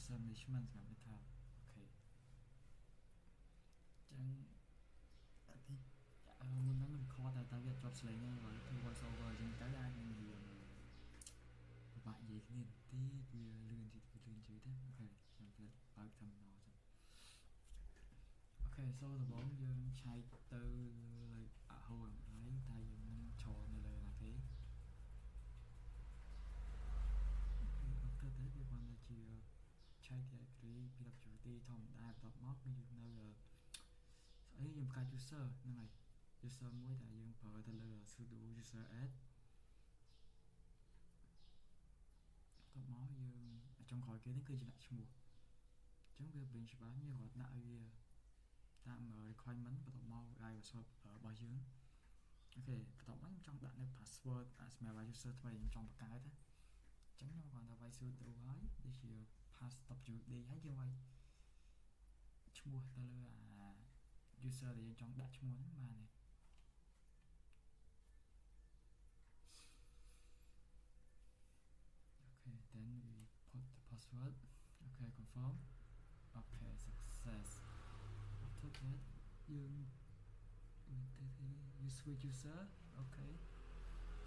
user management សម្រាប់ GitHub អូខេចឹងមុនហ្នឹង record តែវាជាប់ស្លេងហ្នឹងហើយធ្វើ voice over ចឹងទៅអាចនឹងនិយាយពិបាកនិយាយគ្នាបន្តិចវាលឿនជាងអូខេខ្ញុំផ្លេចបើក terminal ចឹងអូខេ so ដំបូងយើងឆែកទៅលើ whole array តែយើងនឹងចូលនៅលើណាគេអូខេទៅវាបានជាឆែក directory pwd ធម្មតាបន្ទាប់មកគឺយើងនៅស្អីយើងបង្កើត user ហ្នឹងហើយ user មួយដែលយើងប្រើទៅលើ sudo user add បន្ទាប់មកយើងចុងក្រោយគេនេះគឺជាដាក់ឈ្មោះអញ្ចឹងវាវិញច្បាស់យើងរត់ដាក់ឲ្យវាតាម requirement បន្ទាប់មក password របស់យើងអូខេបន្ទាប់មកខ្ញុំចង់ដាក់នៅ password សម្រាប់ user ថ្មីខ្ញុំចង់បង្កើតណាអញ្ចឹងខ្ញុំគ្រាន់តែវាយ sudo ហើយដូចជា pass.pwd ហើយយើងវាយឈ្មោះទៅលើអា user ដែលយើងចង់ដាក់ឈ្មោះហ្នឹងបានទេOkay, then we put the password. Okay, confirm. Okay, success. After that, you switch user. Okay.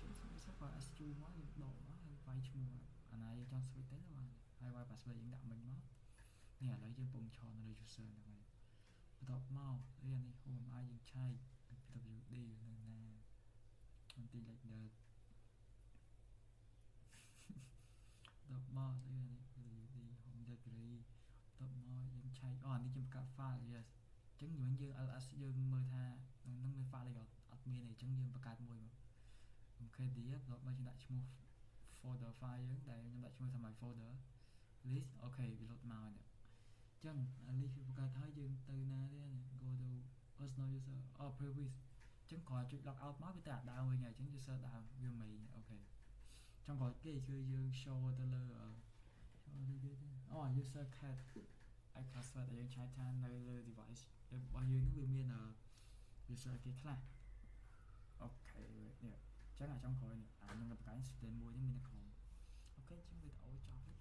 Chúng sẽ phải SU nó độ nó vay mua anh này cho switch tới các bạn. Hai vay password những đạo mình nó. Nè lấy cho bùng tròn là user này mày. Đọc mau, đây này hôm ai dừng chai. PWD nè. Mình tin like that. តបមកនេះ home directory តបមកយើងឆែកនេះជាបង្កើត file yes អញ្ចឹងយើង ls យើងមើលថានឹង file អីអត់មានទេអញ្ចឹងយើងបង្កើតមួយមក KDF តបមកយើងដាក់ឈ្មោះ folder file យើងដែលខ្ញុំដាក់ឈ្មោះថា my folder list អូខេវា load មកនេះអញ្ចឹង list បង្កើតហើយយើងទៅណាទេ go to personal user previous អញ្ចឹងគ្រាន់ចុច log out មកវាទៅដើមវិញហើយអញ្ចឹង user ដើមវាមិនអូខេtrong gọi cáiគឺយើង show ទៅលើ user cat ai password ដែលយើងឆែកថានៅលើ device របស់យើងនឹងវាមាន user គេខ្លះអូខេនេះអញ្ចឹងអាចុងក្រោយនេះអានឹងបង្កើត system មួយនេះមាននៅក្នុងអូខេអញ្ចឹងវីដេអូចប់